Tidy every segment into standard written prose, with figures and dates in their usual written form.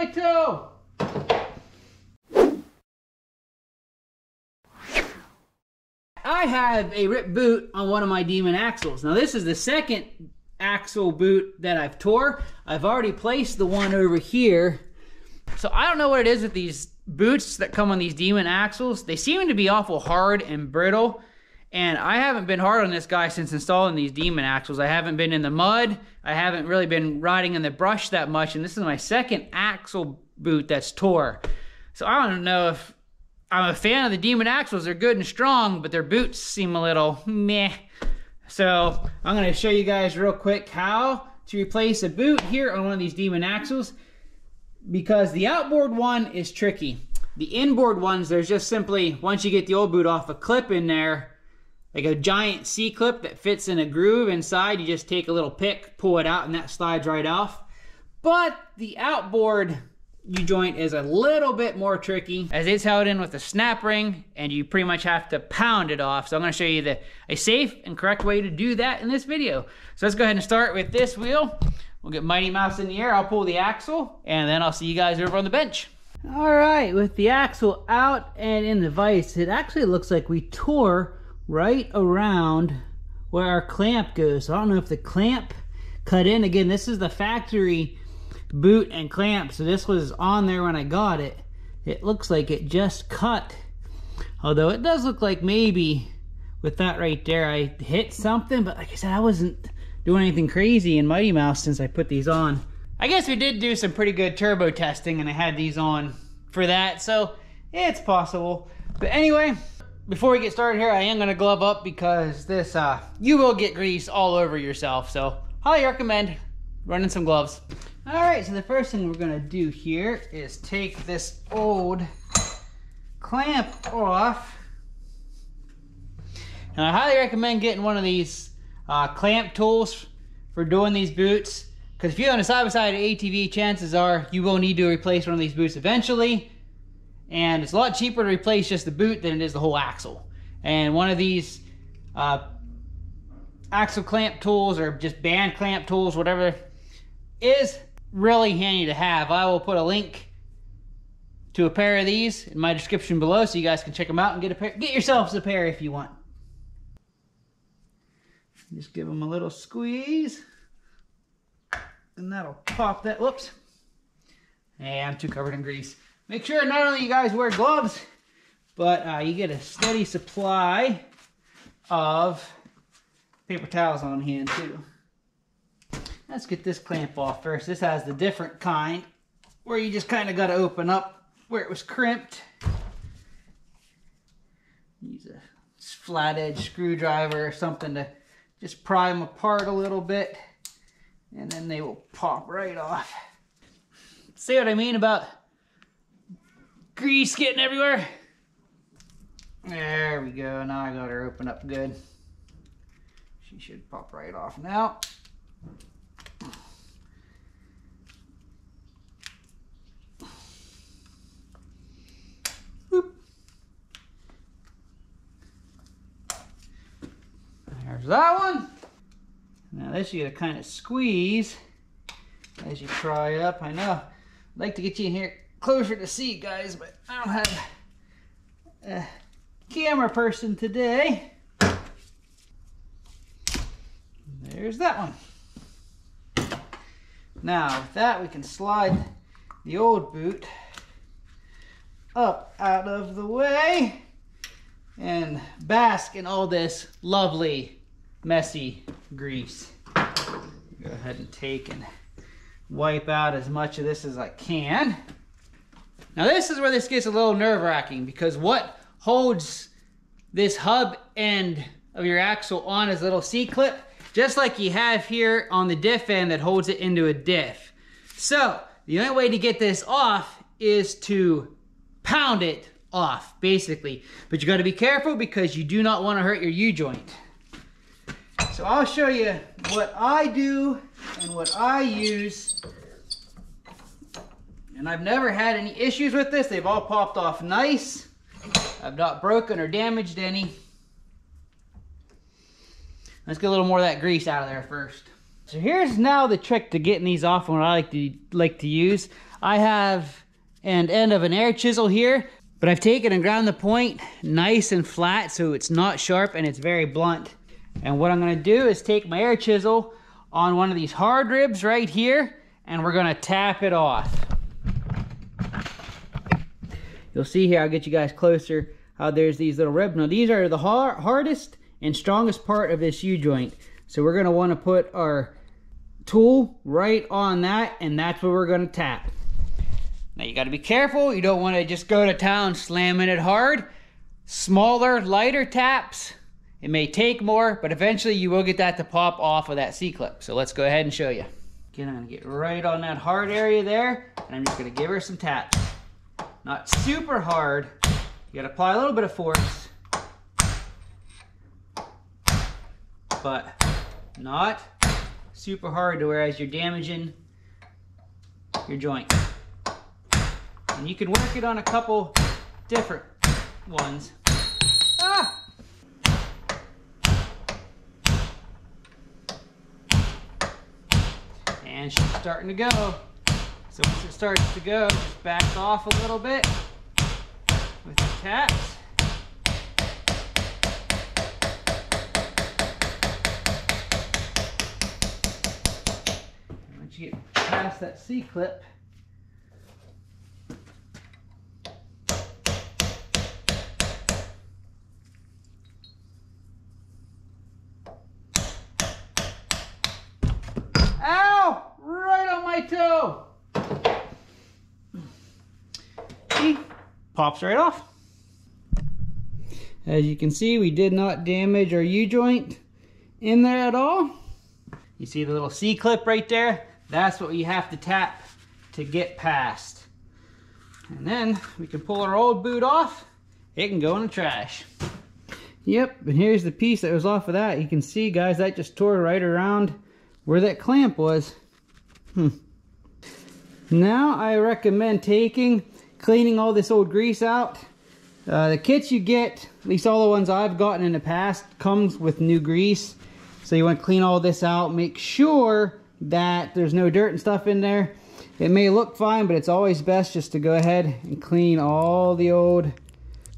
my toe! I have a ripped boot on one of my Demon axles. Now this is the second axle boot that I've tore. I've already placed the one over here. So I don't know what it is with these boots that come on these Demon axles. They seem to be awful hard and brittle. And I haven't been hard on this guy since installing these Demon axles. I haven't been in the mud. I haven't really been riding in the brush that much. And this is my second axle boot that's tore. So I don't know if I'm a fan of the Demon axles. They're good and strong, but their boots seem a little meh. So I'm gonna show you guys real quick how to replace a boot here on one of these Demon axles, because the outboard one is tricky. The inboard ones, there's just simply, once you get the old boot off, a clip in there, like a giant C-clip that fits in a groove inside. You just take a little pick, pull it out, and that slides right off. But the outboard U-joint is a little bit more tricky, as it's held in with a snap ring, and you pretty much have to pound it off. So I'm gonna show you a safe and correct way to do that in this video. So let's go ahead and start with this wheel. We'll get Mighty Mouse in the air, I'll pull the axle, and then I'll see you guys over on the bench. All right, with the axle out and in the vise, it actually looks like we tore right around where our clamp goes. So I don't know if the clamp cut in. Again, this is the factory boot and clamp, so this was on there when I got it. It looks like it just cut, although it does look like maybe with that right there I hit something, but like I said, I wasn't doing anything crazy in Mighty Mouse since I put these on. I guess we did do some pretty good turbo testing and I had these on for that, so it's possible. But anyway, before we get started here, I am going to glove up, because this you will get grease all over yourself, so highly recommend running some gloves. All right, so the first thing we're going to do here is take this old clamp off. Now I highly recommend getting one of these clamp tools for doing these boots, because if you own a side-by-side ATV, chances are you will need to replace one of these boots eventually. And it's a lot cheaper to replace just the boot than it is the whole axle. And one of these axle clamp tools, or just band clamp tools, whatever, is really handy to have. I will put a link to a pair of these in my description below, so you guys can check them out and get yourselves a pair if you want. Just give them a little squeeze, and that'll pop that. Whoops. Hey, I'm too covered in grease. Make sure not only you guys wear gloves, but you get a steady supply of paper towels on hand too. Let's get this clamp off first. This has the different kind, where you just kind of got to open up where it was crimped. Use a flat edge screwdriver or something to just pry them apart a little bit, and then they will pop right off. See what I mean about grease getting everywhere? There we go. Now I got her open up good. She should pop right off now. Boop. There's that one. Now this you gotta kind of squeeze as you pry up. I know I'd like to get you in here closer to see, guys, but I don't have a camera person today. There's that one. Now with that, we can slide the old boot up out of the way and bask in all this lovely messy grease. Go ahead and take and wipe out as much of this as I can. Now this is where this gets a little nerve-wracking, because what holds this hub end of your axle on is a little C-clip, just like you have here on the diff end that holds it into a diff. So the only way to get this off is to pound it off, basically. But you got to be careful, because you do not want to hurt your U-joint. So I'll show you what I do and what I use. And I've never had any issues with this. They've all popped off nice. I've not broken or damaged any. Let's get a little more of that grease out of there first. So here's now the trick to getting these off, and what I like to use. I have an end of an air chisel here, but I've taken and ground the point nice and flat so it's not sharp and it's very blunt. And what I'm gonna do is take my air chisel on one of these hard ribs right here, and we're gonna tap it off. You'll see here, I'll get you guys closer, how there's these little ribs. Now these are the hardest and strongest part of this U-joint. So we're gonna wanna put our tool right on that, and that's what we're gonna tap. Now you gotta be careful, you don't wanna just go to town slamming it hard. Smaller, lighter taps, it may take more, but eventually you will get that to pop off of that C-clip. So let's go ahead and show you. Again, I'm gonna get right on that hard area there, and I'm just gonna give her some taps. Not super hard. You gotta apply a little bit of force, but not super hard to whereas you're damaging your joint. And you can work it on a couple different ones. Ah! And she's starting to go. So once it starts to go, just back off a little bit with the taps. And once you get past that C-clip, ow! Right on my toe! See? Pops right off. As you can see, we did not damage our U-joint in there at all. You see the little C-clip right there? That's what you have to tap to get past. And then we can pull our old boot off. It can go in the trash. Yep, and here's the piece that was off of that. You can see, guys, that just tore right around where that clamp was. Now I recommend cleaning all this old grease out. The kits you get, at least all the ones I've gotten in the past, comes with new grease. So you want to clean all this out. Make sure that there's no dirt and stuff in there. It may look fine, but it's always best just to go ahead and clean all the old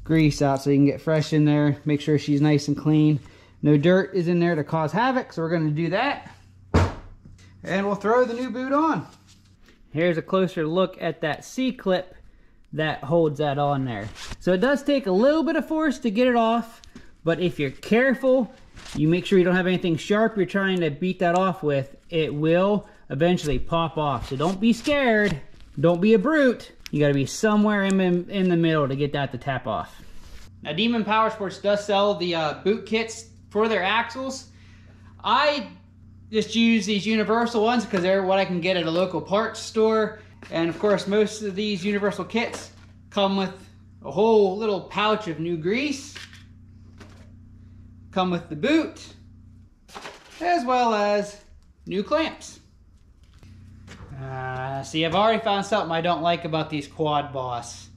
grease out so you can get fresh in there. Make sure she's nice and clean. No dirt is in there to cause havoc, so we're going to do that. And we'll throw the new boot on. Here's a closer look at that C-clip that holds that on there. So it does take a little bit of force to get it off, but if you're careful, you make sure you don't have anything sharp you're trying to beat that off with, it will eventually pop off. So don't be scared, don't be a brute. You gotta be somewhere in the middle to get that to tap off. Now Demon Powersports does sell the boot kits for their axles. I just use these universal ones because they're what I can get at a local parts store. And of course, most of these universal kits come with a whole little pouch of new grease, come with the boot, as well as new clamps. See, I've already found something I don't like about these Quad Boss.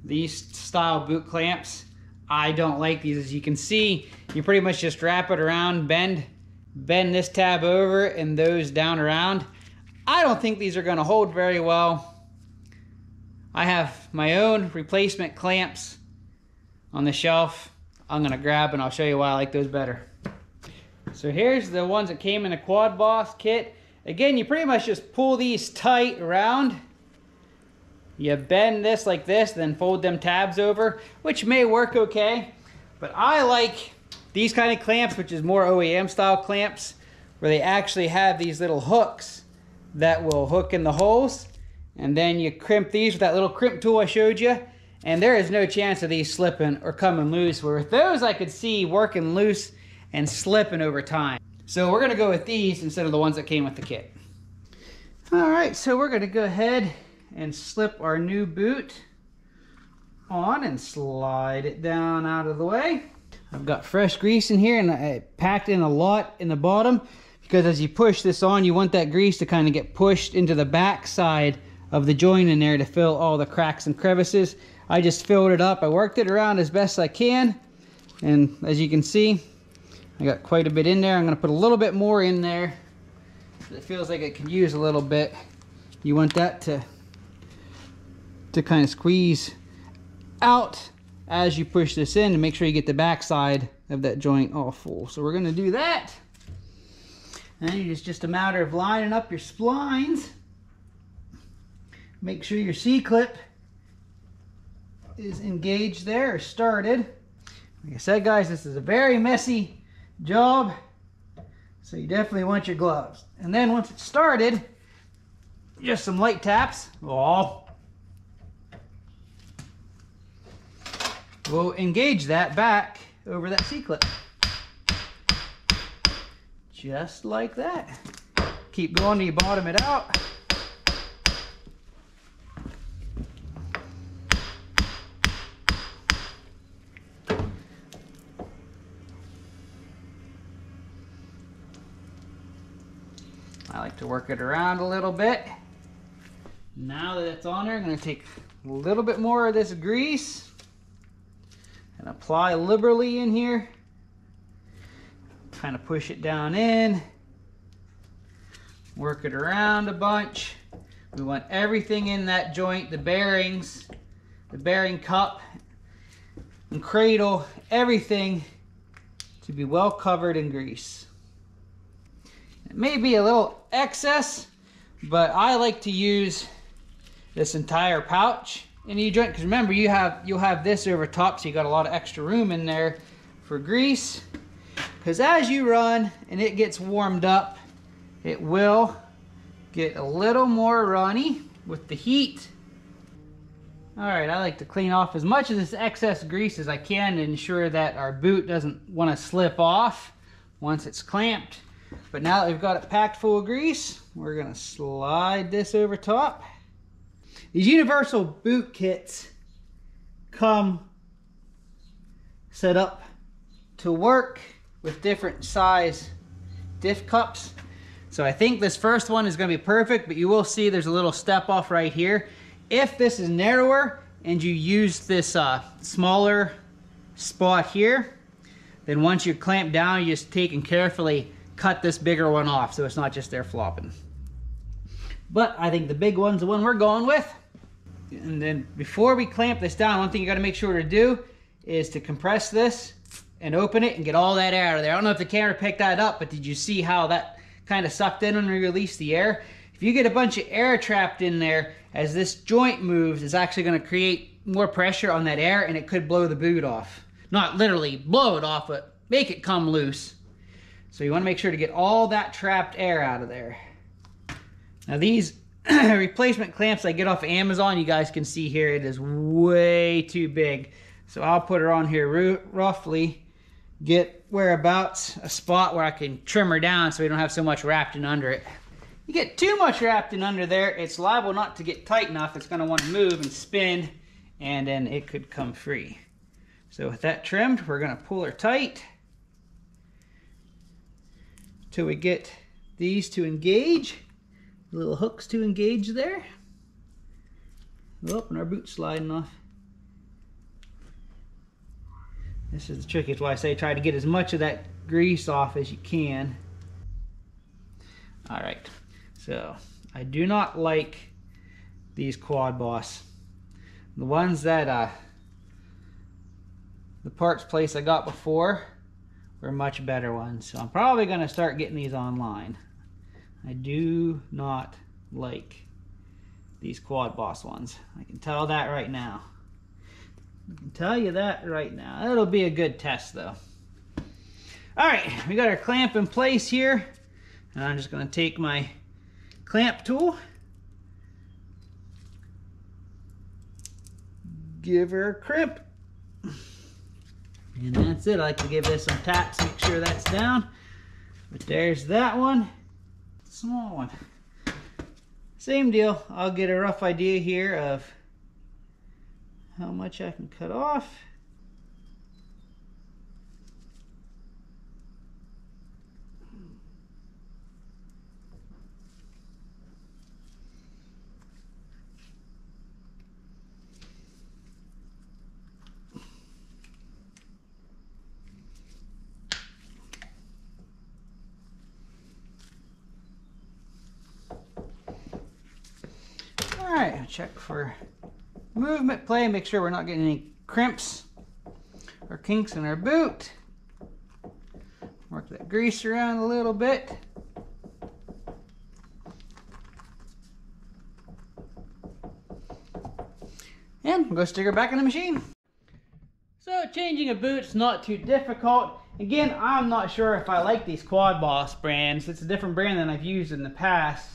These style boot clamps, I don't like these. As you can see, you pretty much just wrap it around, bend this tab over and those down around. I don't think these are going to hold very well. I have my own replacement clamps on the shelf. I'm going to grab and I'll show you why I like those better. So here's the ones that came in the Quad Boss kit. Again, you pretty much just pull these tight around. You bend this like this, then fold them tabs over, which may work okay. But I like these kind of clamps, which is more OEM style clamps, where they actually have these little hooks that will hook in the holes. And then you crimp these with that little crimp tool I showed you. And there is no chance of these slipping or coming loose. Where with those I could see working loose and slipping over time. So we're going to go with these instead of the ones that came with the kit. Alright, so we're going to go ahead and slip our new boot on and slide it down out of the way. I've got fresh grease in here and I packed in a lot in the bottom because as you push this on, you want that grease to kind of get pushed into the back side of the joint in there to fill all the cracks and crevices. I just filled it up. I worked it around as best I can, and as you can see, I got quite a bit in there. I'm going to put a little bit more in there. It feels like it could use a little bit. You want that to to kind of squeeze out as you push this in to make sure you get the back side of that joint all full. So we're going to do that. And it's just a matter of lining up your splines. Make sure your C-clip is engaged there or started. Like I said, guys, this is a very messy job, so you definitely want your gloves. And then once it's started, just some light taps. Oh, we'll engage that back over that C-clip. Just like that. Keep going till you bottom it out. I like to work it around a little bit. Now that it's on there, I'm going to take a little bit more of this grease and apply liberally in here. Kind of push it down in. Work it around a bunch. We want everything in that joint, the bearings, the bearing cup and cradle, everything to be well covered in grease. It may be a little excess, but I like to use this entire pouch in each joint, because remember you'll have this over top, so you got a lot of extra room in there for grease. Because as you run and it gets warmed up, it will get a little more runny with the heat. Alright, I like to clean off as much of this excess grease as I can to ensure that our boot doesn't want to slip off once it's clamped. But now that we've got it packed full of grease, we're going to slide this over top. These universal boot kits come set up to work with different size diff cups. So I think this first one is going to be perfect, but you will see there's a little step off right here. If this is narrower and you use this smaller spot here, then once you clamp down, you just take and carefully cut this bigger one off so it's not just there flopping. But I think the big one's the one we're going with. And then before we clamp this down, one thing you got to make sure to do is to compress this and open it and get all that air out of there. I don't know if the camera picked that up, but did you see how that kind of sucked in when we released the air? If you get a bunch of air trapped in there, as this joint moves, it's actually going to create more pressure on that air, and it could blow the boot off. Not literally blow it off, but make it come loose. So you want to make sure to get all that trapped air out of there. Now these replacement clamps I get off of Amazon, you guys can see here, it is way too big. So I'll put her on here roughly, get whereabouts a spot where I can trim her down so we don't have so much wrapped in under it. You get too much wrapped in under there, it's liable not to get tight enough. It's going to want to move and spin, and then it could come free. So with that trimmed, we're going to pull her tight till we get these to engage. Little hooks to engage there. Oh, and our boot's sliding off. This is the trickiest. Why I say try to get as much of that grease off as you can. All right, so I do not like these Quad Boss. The ones that the parts place I got before were much better ones. So I'm probably going to start getting these online. I do not like these Quad Boss ones. I can tell that right now. I can tell you that right now. That'll be a good test though. Alright, we got our clamp in place here. And I'm just going to take my clamp tool. Give her a crimp. And that's it. I like to give this some taps, make sure that's down. But there's that one. Small one. Same deal. I'll get a rough idea here of how much I can cut off. Alright, check for movement play, make sure we're not getting any crimps or kinks in our boot. Work that grease around a little bit. And we'll go stick her back in the machine. So changing a boot's not too difficult. Again, I'm not sure if I like these Quad Boss brands. It's a different brand than I've used in the past,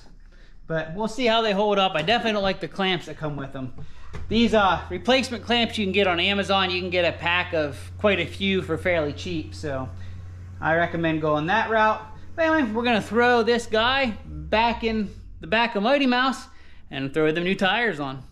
but we'll see how they hold up. I definitely don't like the clamps that come with them. These replacement clamps you can get on Amazon. You can get a pack of quite a few for fairly cheap, so I recommend going that route. But anyway, we're gonna throw this guy back in the back of Mighty Mouse and throw the new tires on.